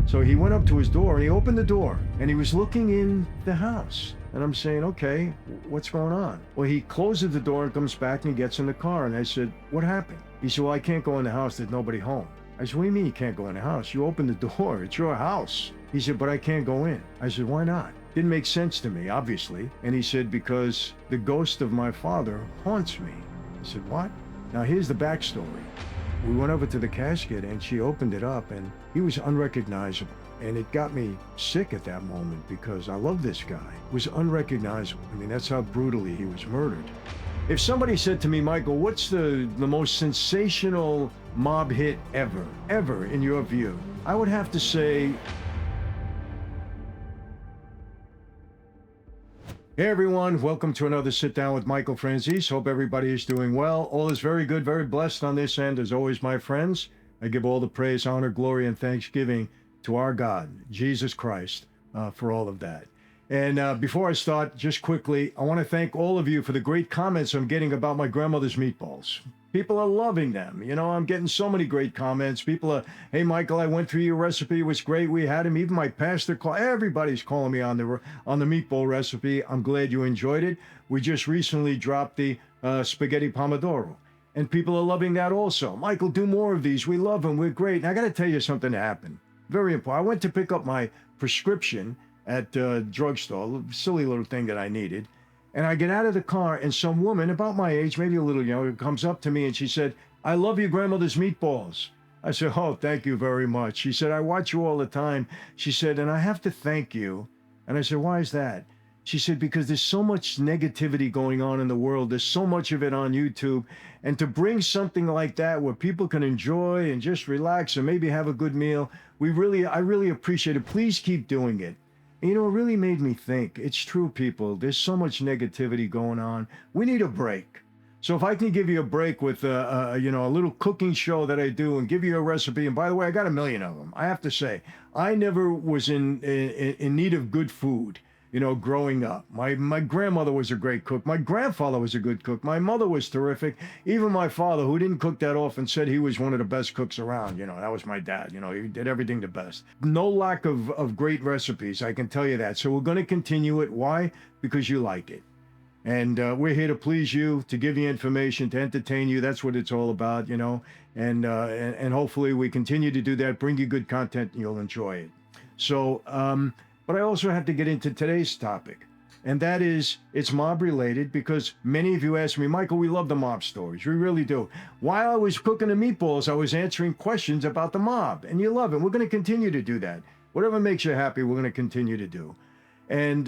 So he went up to his door and he opened the door and he was looking in the house. And I'm saying, okay, what's going on? Well, he closes the door and comes back and he gets in the car. And I said, what happened? He said, well, I can't go in the house. There's nobody home. I said, what do you mean you can't go in the house? You opened the door. It's your house. He said, but I can't go in. I said, why not? Didn't make sense to me, obviously. And he said, because the ghost of my father haunts me. I said, what? Now, here's the backstory. We went over to the casket and she opened it up and he was unrecognizable. And it got me sick at that moment because I love this guy. He was unrecognizable. I mean, that's how brutally he was murdered. If somebody said to me, Michael, what's the most sensational mob hit ever in your view? I would have to say, hey everyone, welcome to another Sit Down with Michael Franzese. Hope everybody is doing well. All is very good, very blessed on this end. As always, my friends, I give all the praise, honor, glory, and thanksgiving to our God, Jesus Christ, for all of that. And before I start, just quickly, I want to thank all of you for the great comments I'm getting about my grandmother's meatballs. People are loving them. You know, I'm getting so many great comments. People are, hey, Michael, I went through your recipe. It was great. We had him. Even my pastor called. Everybody's calling me on the meatball recipe. I'm glad you enjoyed it. We just recently dropped the spaghetti pomodoro. And people are loving that also. Michael, do more of these. We love them. We're great. And I got to tell you something that happened. Very important. I went to pick up my prescription at drugstore, a silly little thing that I needed. And I get out of the car and some woman about my age, maybe a little younger, comes up to me and she said, I love your grandmother's meatballs. I said, oh, thank you very much. She said, I watch you all the time. She said, and I have to thank you. And I said, why is that? She said, because there's so much negativity going on in the world. There's so much of it on YouTube. And to bring something like that where people can enjoy and just relax and maybe have a good meal, I really appreciate it. Please keep doing it. And, you know, it really made me think. It's true, people. There's so much negativity going on. We need a break. So if I can give you a break with, a little cooking show that I do and give you a recipe, and by the way, I got a million of them. I have to say, I never was in need of good food. You know, growing up, my grandmother was a great cook. My grandfather was a good cook. My mother was terrific. Even my father, who didn't cook that often, said he was one of the best cooks around. You know, that was my dad. You know, he did everything the best. No lack of great recipes, I can tell you that. So we're going to continue it. Why? Because you like it. And we're here to please you, to give you information, to entertain you. That's what it's all about, you know. And hopefully we continue to do that, bring you good content, and you'll enjoy it. So, but I also have to get into today's topic, and that is, it's mob related because many of you ask me, Michael, we love the mob stories. We really do. While I was cooking the meatballs, I was answering questions about the mob, and you love it. We're going to continue to do that. Whatever makes you happy, we're going to continue to do. And,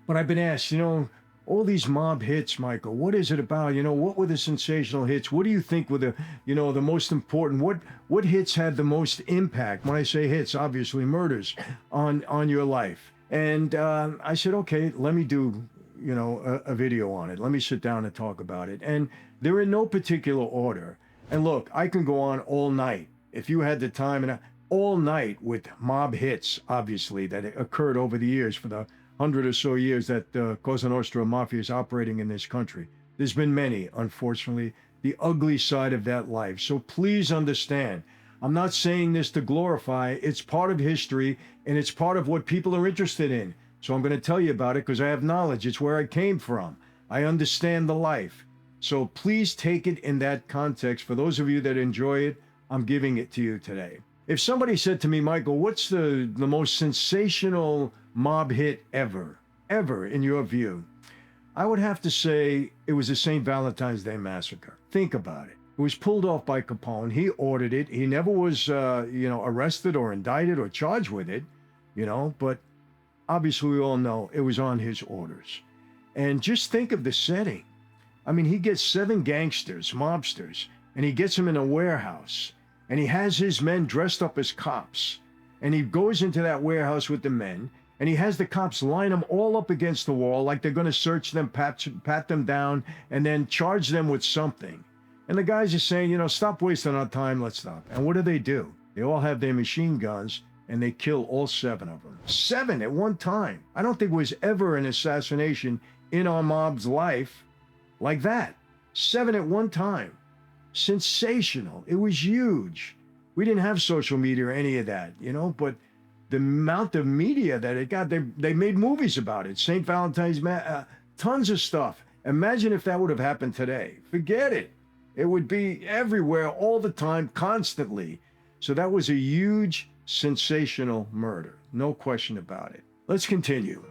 but I've been asked, you know, all these mob hits, Michael, what is it about? You know, what were the sensational hits? What do you think were the most important? What hits had the most impact? When I say hits, obviously murders on your life. And I said, okay, let me do, a video on it. Let me sit down and talk about it. And they're in no particular order. And look, I can go on all night. If you had the time, and all night with mob hits, obviously, that occurred over the years for the 100 or so years that Cosa Nostra Mafia is operating in this country. There's been many, unfortunately, the ugly side of that life. So please understand, I'm not saying this to glorify. It's part of history, and it's part of what people are interested in. So I'm going to tell you about it because I have knowledge. It's where I came from. I understand the life. So please take it in that context. For those of you that enjoy it, I'm giving it to you today. If somebody said to me, Michael, what's the most sensational mob hit ever in your view? I would have to say it was the St. Valentine's Day Massacre. Think about it. It was pulled off by Capone. He ordered it. He never was, arrested or indicted or charged with it, but obviously we all know it was on his orders. And just think of the setting. I mean, he gets 7 gangsters, mobsters, and he gets them in a warehouse. And he has his men dressed up as cops. And he goes into that warehouse with the men, and he has the cops line them all up against the wall like they're going to search them, pat them down, and then charge them with something. And the guys are saying, stop wasting our time, let's stop. And what do? They all have their machine guns, and they kill all 7 of them. 7 at one time. I don't think there was ever an assassination in our mob's life like that. 7 at one time. Sensational. It was huge. We didn't have social media or any of that, you know, but the amount of media that it got, they made movies about it. St. Valentine's, tons of stuff. Imagine if that would have happened today. Forget it. It would be everywhere all the time, constantly. So that was a huge, sensational murder. No question about it. Let's continue.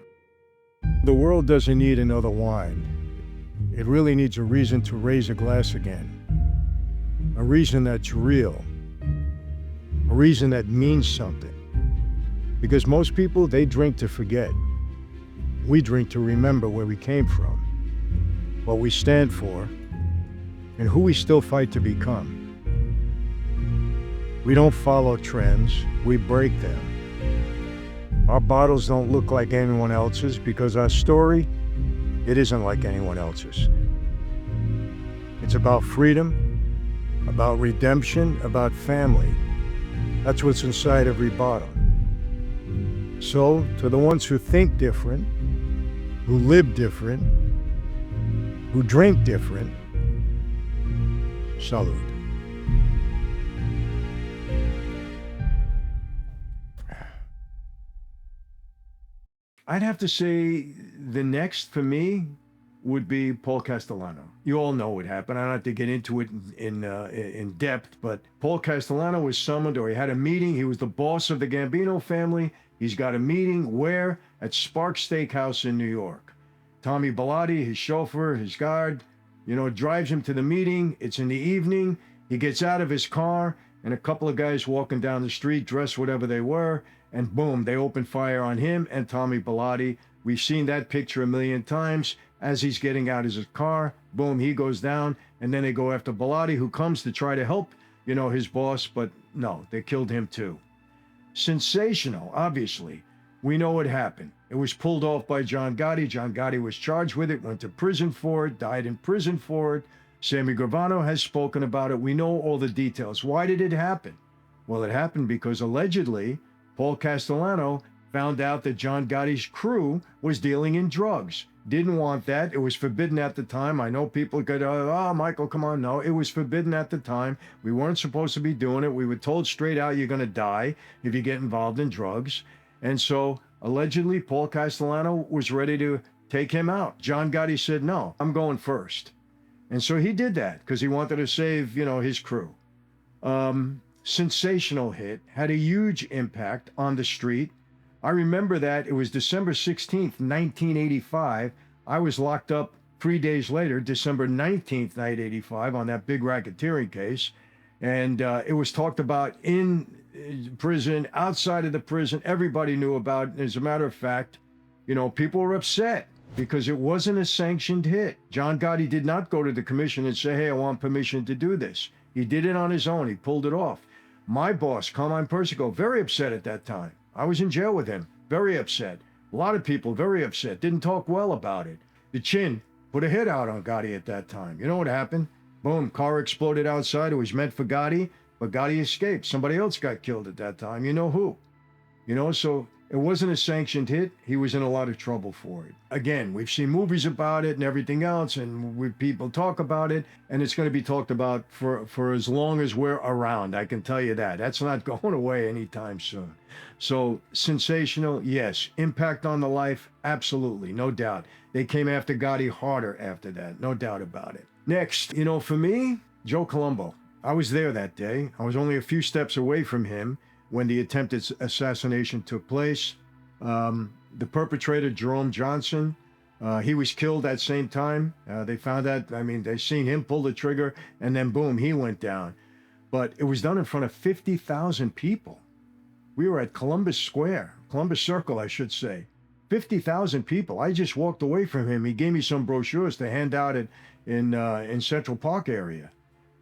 The world doesn't need another wine. It really needs a reason to raise a glass again. A reason that's real. A reason that means something. Because most people, they drink to forget. We drink to remember where we came from, what we stand for, and who we still fight to become. We don't follow trends, we break them. Our bottles don't look like anyone else's because our story, it isn't like anyone else's. It's about freedom, about redemption, about family. That's what's inside every bottle. So, to the ones who think different, who live different, who drink different, salud. I'd have to say the next for me would be Paul Castellano. You all know what happened. I don't have to get into it in depth, but Paul Castellano was summoned, or he had a meeting. He was the boss of the Gambino family. He's got a meeting where? At Sparks Steakhouse in New York. Tommy Bellotti, his chauffeur, his guard, you know, drives him to the meeting. It's in the evening. He gets out of his car, and a couple of guys walking down the street, dressed whatever they were, and boom, they open fire on him and Tommy Bellotti. We've seen that picture a million times. As he's getting out of his car, boom, he goes down, and then they go after Bellotti, who comes to try to help, you know, his boss, but no, they killed him too. Sensational, obviously. We know what happened. It was pulled off by John Gotti. John Gotti was charged with it, went to prison for it, died in prison for it. Sammy Gravano has spoken about it. We know all the details. Why did it happen? Well, it happened because allegedly Paul Castellano found out that John Gotti's crew was dealing in drugs. Didn't want that. It was forbidden at the time. I know people could, oh, Michael, come on. No, it was forbidden at the time. We weren't supposed to be doing it. We were told straight out, you're going to die if you get involved in drugs. And so allegedly, Paul Castellano was ready to take him out. John Gotti said, no, I'm going first. And so he did that because he wanted to save, you know, his crew. Sensational hit, had a huge impact on the street. I remember that it was December 16th, 1985. I was locked up 3 days later, December 19th, 1985, on that big racketeering case. And it was talked about in prison, outside of the prison. Everybody knew about it. As a matter of fact, you know, people were upset because it wasn't a sanctioned hit. John Gotti did not go to the commission and say, hey, I want permission to do this. He did it on his own. He pulled it off. My boss, Carmine Persico, very upset at that time. I was in jail with him, very upset. A lot of people very upset, didn't talk well about it. The Chin put a hit out on Gotti at that time. You know what happened? Boom, car exploded outside. It was meant for Gotti, but Gotti escaped. Somebody else got killed at that time. You know who? You know, so it wasn't a sanctioned hit. He was in a lot of trouble for it. Again, we've seen movies about it and everything else, and people talk about it, and it's going to be talked about for as long as we're around. I can tell you that. That's not going away anytime soon. So, sensational, yes. Impact on the life, absolutely, no doubt. They came after Gotti harder after that, no doubt about it. Next, you know, for me, Joe Colombo. I was there that day. I was only a few steps away from him when the attempted assassination took place. The perpetrator, Jerome Johnson, he was killed that same time. They found out, I mean, they seen him pull the trigger, and then boom, he went down. But it was done in front of 50,000 people. We were at Columbus Square, Columbus Circle, I should say. 50,000 people. I just walked away from him. He gave me some brochures to hand out in Central Park area.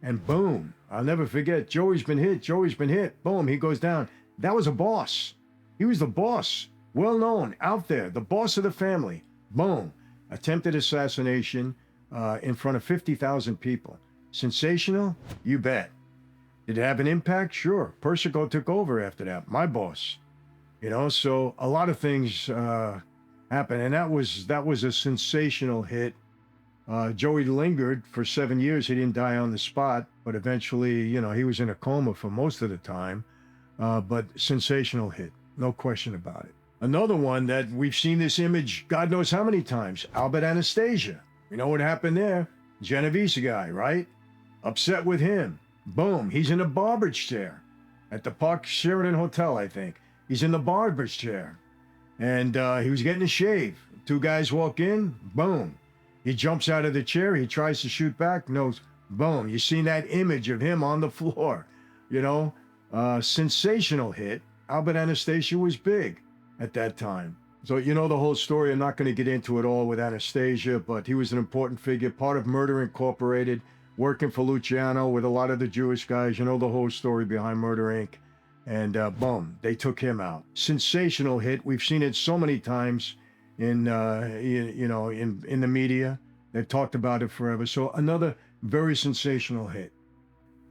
And boom, I'll never forget, Joey's been hit, Joey's been hit. Boom, he goes down. That was a boss. He was the boss, well known, out there, the boss of the family. Boom, attempted assassination in front of 50,000 people. Sensational? You bet. Did it have an impact? Sure. Persico took over after that, my boss. You know, so a lot of things happened, and that was a sensational hit. Joey lingered for 7 years. He didn't die on the spot. but eventually, you know, he was in a coma for most of the time. But sensational hit, no question about it. Another one that we've seen this image God knows how many times, Albert Anastasia. You know what happened there? Genovese guy, right? Upset with him. Boom, he's in a barber's chair at the Park Sheridan Hotel, I think. He's in the barber's chair. And he was getting a shave. Two guys walk in, boom. He jumps out of the chair, he tries to shoot back, no, boom. You seen that image of him on the floor, you know? Sensational hit. Albert Anastasia was big at that time. So you know the whole story. I'm not going to get into it all with Anastasia, but he was an important figure, part of Murder Incorporated, working for Luciano with a lot of the Jewish guys. You know the whole story behind Murder Inc. And boom, they took him out. Sensational hit. We've seen it so many times in in the media. They've talked about it forever. So another very sensational hit.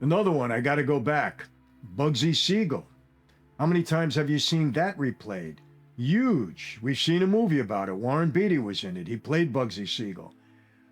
Another one, I got to go back. Bugsy Siegel. How many times have you seen that replayed? Huge. We've seen a movie about it. Warren Beatty was in it. He played Bugsy Siegel.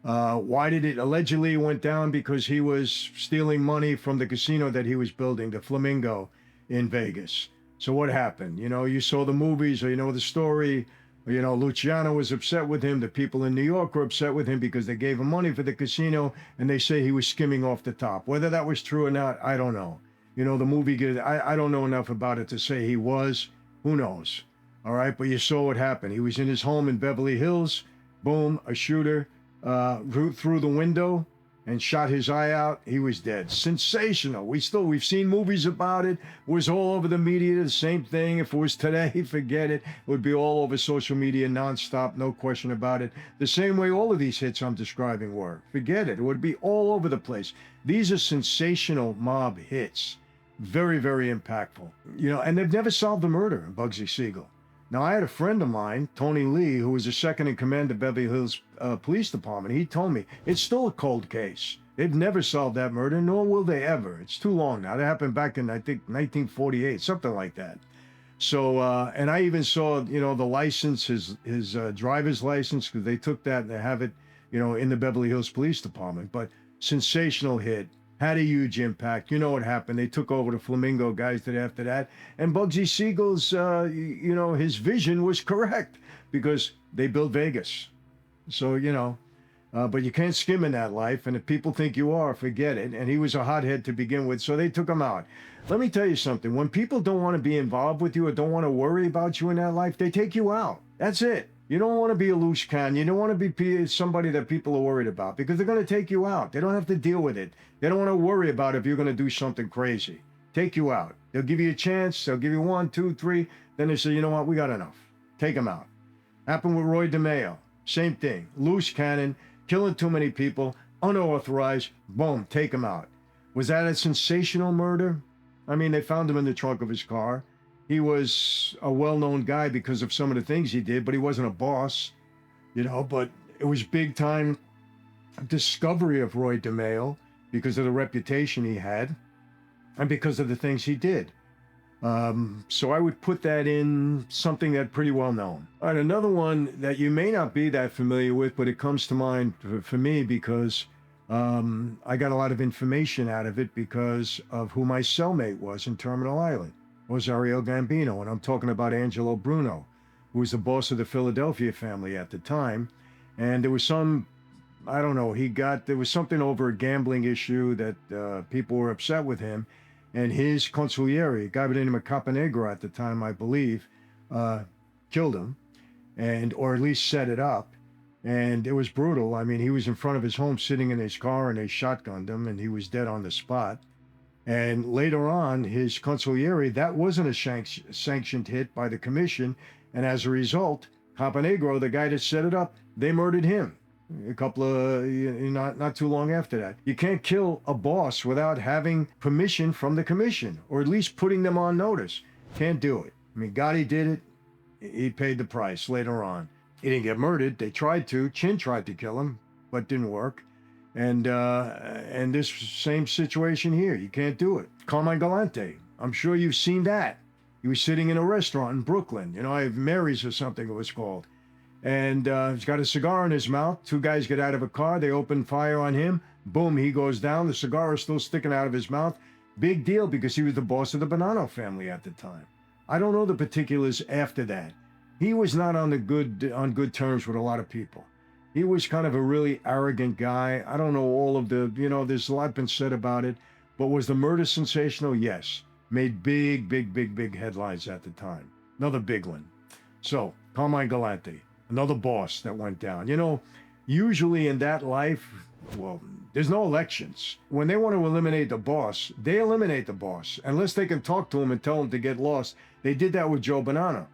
Why did it allegedly went down? Because he was stealing money from the casino that he was building, the Flamingo in Vegas. So what happened? You know, you saw the movies, or you know the story. You know, Luciano was upset with him. The people in New York were upset with him because they gave him money for the casino, and they say he was skimming off the top. Whether that was true or not, I don't know. You know, the movie, I don't know enough about it to say he was. Who knows? All right, but you saw what happened. He was in his home in Beverly Hills. Boom, a shooter through the window and shot his eye out. He was dead. Sensational. We've seen movies about it. It was all over the media. The same thing. If it was today, forget it. It would be all over social media nonstop. No question about it. The same way all of these hits I'm describing were. Forget it. It would be all over the place. These are sensational mob hits. Very, very impactful. You know, and they've never solved the murder of Bugsy Siegel. Now, I had a friend of mine, Tony Lee, who was the second in command of Beverly Hills Police Department. He told me it's still a cold case. They've never solved that murder, nor will they ever. It's too long now. That happened back in, I think, 1948, something like that. So, and I even saw, you know, the license, his driver's license, because they took that and they have it, you know, in the Beverly Hills Police Department. But sensational hit. Had a huge impact. You know what happened. They took over the Flamingo guys did after that. And Bugsy Siegel's, you know, his vision was correct because they built Vegas. So, you know, but you can't skim in that life. And if people think you are, forget it. And he was a hothead to begin with. So they took him out. Let me tell you something. When people don't want to be involved with you or don't want to worry about you in that life, they take you out. That's it. You don't want to be a loose cannon. You don't want to be somebody that people are worried about because they're going to take you out. They don't have to deal with it. They don't want to worry about if you're going to do something crazy. Take you out. They'll give you a chance. They'll give you 1, 2, 3. Then they say, you know what? We got enough. Take them out. Happened with Roy DeMeo. Same thing. Loose cannon, killing too many people, unauthorized. Boom, take him out. Was that a sensational murder? I mean, they found him in the trunk of his car. He was a well-known guy because of some of the things he did, but he wasn't a boss, you know, but it was big-time discovery of Roy DeMeo because of the reputation he had and because of the things he did. So I would put that in something that pretty well known. All right, another one that you may not be that familiar with, but it comes to mind for me because I got a lot of information out of it because of who my cellmate was in Terminal Island. Rosario Gambino, and I'm talking about Angelo Bruno, who was the boss of the Philadelphia family at the time. And there was some, I don't know, there was something over a gambling issue that people were upset with him. And his consigliere, a guy by the name of Caponegro at the time, I believe, killed him, or at least set it up. And it was brutal. I mean, he was in front of his home sitting in his car and they shotgunned him and he was dead on the spot. And later on, his consigliere, that wasn't a sanctioned hit by the commission. And as a result, Caponegro, the guy that set it up, they murdered him a couple of, not too long after that. You can't kill a boss without having permission from the commission, or at least putting them on notice. Can't do it. I mean, Gotti did it. He paid the price later on. He didn't get murdered. They tried to. Chin tried to kill him, but didn't work. And this same situation here, you can't do it. Carmine Galante, I'm sure you've seen that. He was sitting in a restaurant in Brooklyn, you know, I have Mary's or something it was called. And he's got a cigar in his mouth. Two guys get out of a car, they open fire on him. Boom, he goes down. The cigar is still sticking out of his mouth. Big deal because he was the boss of the Bonanno family at the time. I don't know the particulars after that. He was not on good terms with a lot of people. He was kind of a really arrogant guy. I don't know all of the, there's a lot been said about it. But was the murder sensational? Yes. Made big headlines at the time. Another big one. So, Carmine Galante, another boss that went down. Usually in that life, well, there's no elections. When they want to eliminate the boss, they eliminate the boss. Unless they can talk to him and tell him to get lost. They did that with Joe Bonanno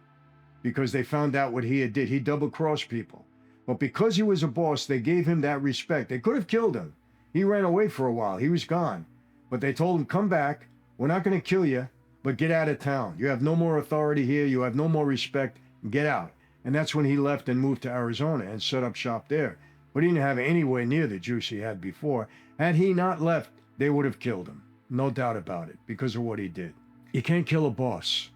because they found out what he had did. He double-crossed people. But because he was a boss, they gave him that respect. They could have killed him. He ran away for a while. He was gone. But they told him, come back. We're not going to kill you, but get out of town. You have no more authority here. You have no more respect. Get out. And that's when he left and moved to Arizona and set up shop there. But he didn't have anywhere near the juice he had before. Had he not left, they would have killed him. No doubt about it, because of what he did. You can't kill a boss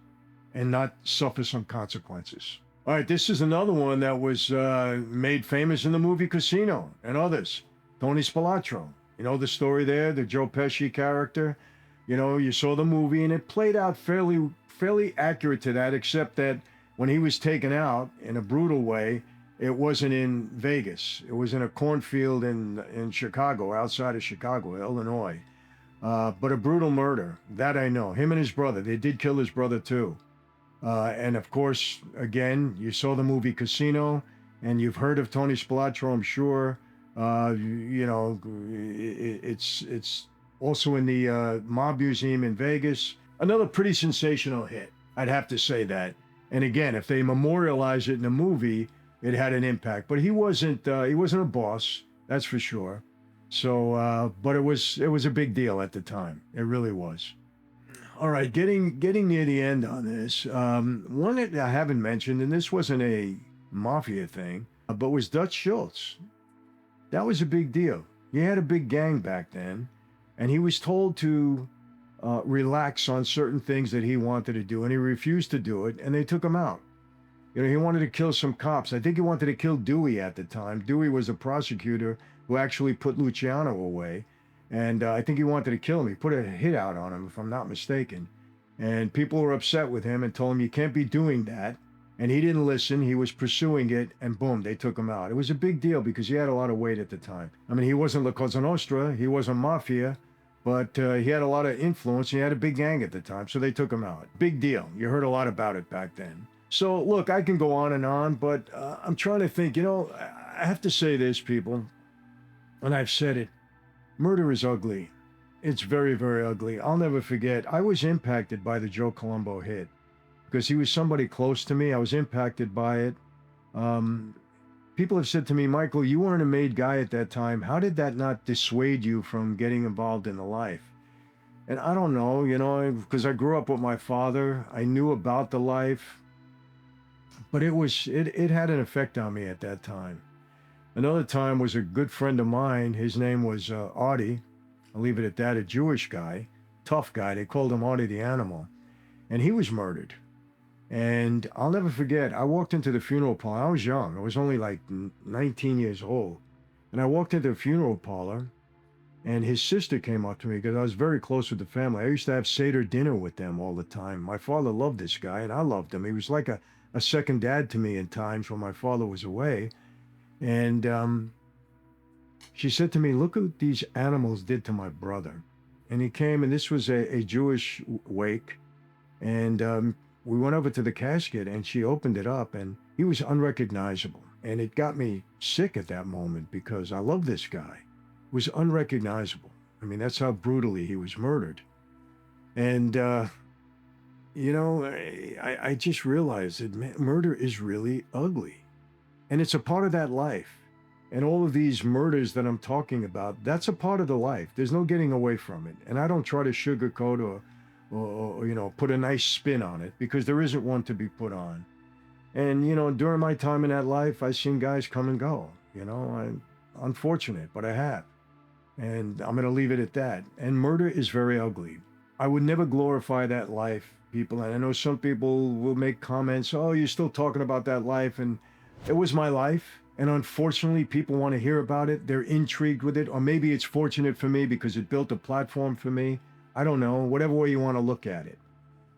and not suffer some consequences. All right, this is another one that was made famous in the movie Casino and others. Tony Spolatro. You know the story there, the Joe Pesci character? You saw the movie and it played out fairly accurate to that, except that when he was taken out in a brutal way, it wasn't in Vegas. It was in a cornfield in Chicago, outside of Chicago, Illinois. But a brutal murder, that I know. Him and his brother, they did kill his brother too. And of course, again, you saw the movie Casino, and you've heard of Tony Spolatro, I'm sure. It's also in the Mob Museum in Vegas. Another pretty sensational hit, I'd have to say that. And again, if they memorialize it in a movie, it had an impact. But he wasn't a boss, that's for sure. So, but it was a big deal at the time. It really was. All right, getting near the end on this. One that I haven't mentioned, and this wasn't a Mafia thing, but was Dutch Shulz. That was a big deal. He had a big gang back then, and he was told to relax on certain things that he wanted to do, and he refused to do it, and they took him out. He wanted to kill some cops. I think he wanted to kill Dewey at the time. Dewey was a prosecutor who actually put Luciano away. And I think he wanted to kill him. He put a hit out on him, if I'm not mistaken. And people were upset with him and told him, you can't be doing that. And he didn't listen. He was pursuing it, and boom, they took him out. It was a big deal because he had a lot of weight at the time. I mean, he wasn't La Cosa Nostra. He wasn't Mafia. But he had a lot of influence. He had a big gang at the time, so they took him out. Big deal. You heard a lot about it back then. So, look, I can go on, but I'm trying to think. I have to say this, people, and I've said it. Murder is ugly. It's very, very ugly. I'll never forget. I was impacted by the Joe Colombo hit because he was somebody close to me. I was impacted by it. People have said to me, Michael, you weren't a made guy at that time. How did that not dissuade you from getting involved in the life? And I don't know, because I grew up with my father. I knew about the life, but it had an effect on me at that time. Another time was a good friend of mine. His name was Audie. I'll leave it at that, a Jewish guy, tough guy. They called him Audie the Animal. And he was murdered. And I'll never forget, I walked into the funeral parlor. I was young. I was only like 19 years old. And I walked into the funeral parlor, and his sister came up to me because I was very close with the family. I used to have Seder dinner with them all the time. My father loved this guy, and I loved him. He was like a second dad to me in times when my father was away. And she said to me, look what these animals did to my brother. And he came, and this was a Jewish wake. And we went over to the casket, and she opened it up, and he was unrecognizable. And it got me sick at that moment because I love this guy. He was unrecognizable. I mean, that's how brutally he was murdered. And, I just realized that murder is really ugly. And it's a part of that life. And all of these murders that I'm talking about, that's a part of the life. There's no getting away from it. And I don't try to sugarcoat or put a nice spin on it because there isn't one to be put on. And, during my time in that life, I've seen guys come and go. I'm unfortunate, but I have. And I'm going to leave it at that. And murder is very ugly. I would never glorify that life, people. And I know some people will make comments, oh, you're still talking about that life. And it was my life, And unfortunately, people want to hear about it. They're intrigued with it. Or maybe it's fortunate for me because it built a platform for me. I don't know, whatever way you want to look at it.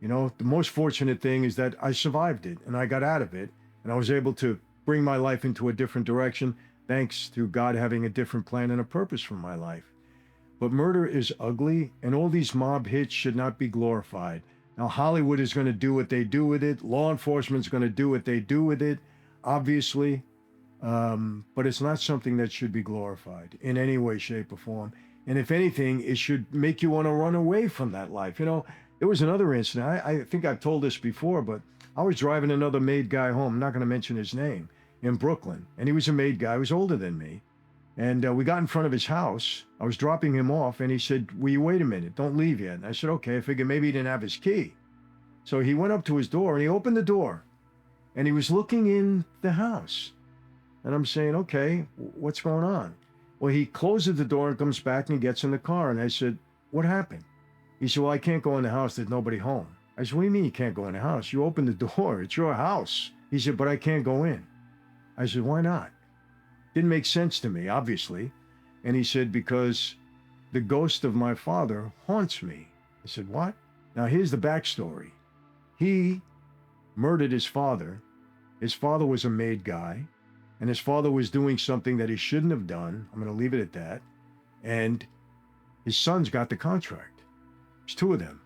You know, the most fortunate thing is that I survived it and I got out of it. And I was able to bring my life into a different direction thanks to God having a different plan and a purpose for my life. But murder is ugly, and all these mob hits should not be glorified. Now, Hollywood is going to do what they do with it. Law enforcement is going to do what they do with it, obviously. But it's not something that should be glorified in any way, shape, or form. And if anything, it should make you want to run away from that life. You know, there was another incident. I think I've told this before, but I was driving another made guy home. I'm not going to mention his name, in Brooklyn. And he was a made guy. He was older than me. And we got in front of his house. I was dropping him off, and he said, will you wait a minute? Don't leave yet. And I said, okay. I figured maybe he didn't have his key. So he went up to his door, and he opened the door, and he was looking in the house. And I'm saying, okay, what's going on? Well, he closes the door and comes back and gets in the car. And I said, what happened? He said, well, I can't go in the house. There's nobody home. I said, what do you mean you can't go in the house? You opened the door. It's your house. He said, but I can't go in. I said, why not? Didn't make sense to me, obviously. And he said, because the ghost of my father haunts me. I said, what? Now, here's the backstory. He murdered his father. His father was a made guy. And his father was doing something that he shouldn't have done. I'm going to leave it at that. And his sons got the contract. There's two of them.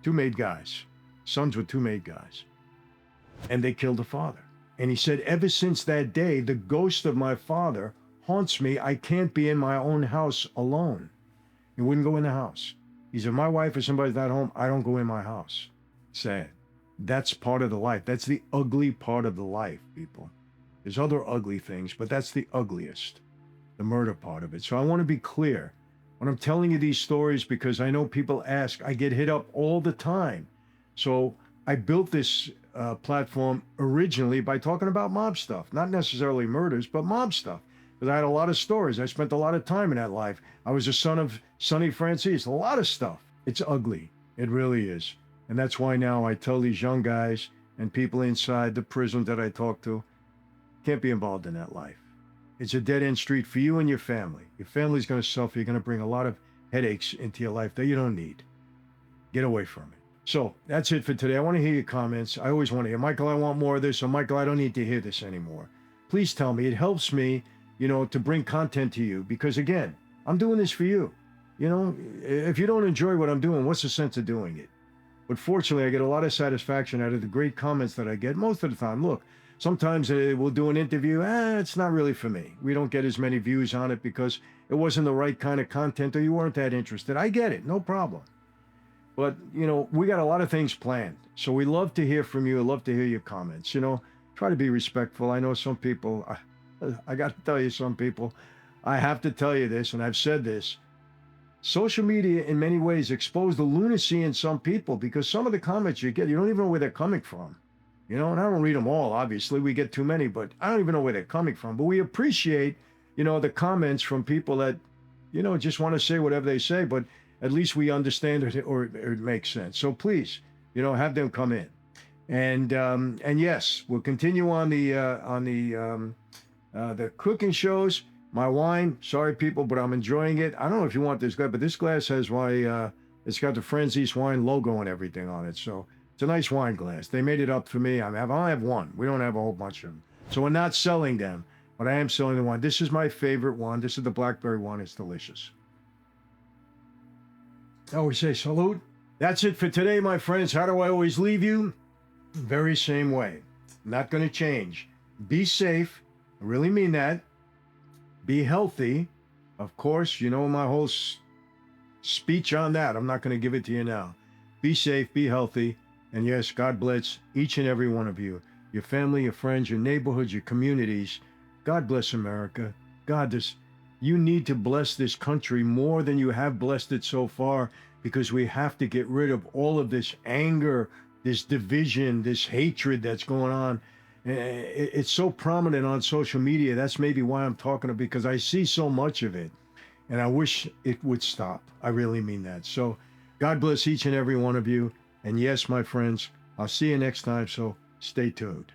Two made guys. Sons with two made guys. And they killed the father. And he said, ever since that day, the ghost of my father haunts me. I can't be in my own house alone. He wouldn't go in the house. He said, my wife or somebody's not home, I don't go in my house. Sad. That's part of the life. That's the ugly part of the life, people. There's other ugly things, but that's the ugliest, the murder part of it. So I want to be clear when I'm telling you these stories, because I know people ask, I get hit up all the time. So I built this platform originally by talking about mob stuff, not necessarily murders, but mob stuff. Because I had a lot of stories. I spent a lot of time in that life. I was a son of Sonny Franzese, a lot of stuff. It's ugly. It really is. And that's why now I tell these young guys and people inside the prison that I talk to, can't be involved in that life. It's a dead-end street for you and your family. Your family's going to suffer. You're going to bring a lot of headaches into your life that you don't need. Get away from it. So that's it for today. I want to hear your comments. I always want to hear, Michael, I want more of this, or Michael, I don't need to hear this anymore. Please tell me. It helps me, to bring content to you, because again, I'm doing this for you. If you don't enjoy what I'm doing, what's the sense of doing it? But fortunately, I get a lot of satisfaction out of the great comments that I get most of the time. Look, sometimes we'll do an interview. It's not really for me. We don't get as many views on it because it wasn't the right kind of content, or you weren't that interested. I get it. No problem. But, we got a lot of things planned. So we love to hear from you. I love to hear your comments. Try to be respectful. I know some people, I got to tell you, some people, I have to tell you this, and I've said this. Social media, in many ways, expose the lunacy in some people, because some of the comments you get, you don't even know where they're coming from. And I don't read them all, obviously. We get too many, but I don't even know where they're coming from. But we appreciate, the comments from people that, just want to say whatever they say, but at least we understand it, or it makes sense. So please, have them come in. And yes, we'll continue on the cooking shows. My wine, sorry people, but I'm enjoying it. I don't know if you want this glass, but this glass has it's got the Franzese wine logo and everything on it. So it's a nice wine glass. They made it up for me. I only have one. We don't have a whole bunch of them. So we're not selling them, but I am selling the one. This is my favorite one. This is the blackberry one. It's delicious. I always say salute. That's it for today, my friends. How do I always leave you? Very same way. Not going to change. Be safe. I really mean that. Be healthy. Of course, my whole speech on that. I'm not going to give it to you now. Be safe, be healthy, and yes, God bless each and every one of you. Your family, your friends, your neighborhoods, your communities. God bless America. You need to bless this country more than you have blessed it so far, because we have to get rid of all of this anger, this division, this hatred that's going on. It's so prominent on social media. That's maybe why I'm talking about, because I see so much of it, and I wish it would stop. I really mean that. So God bless each and every one of you. And yes, my friends, I'll see you next time. So stay tuned.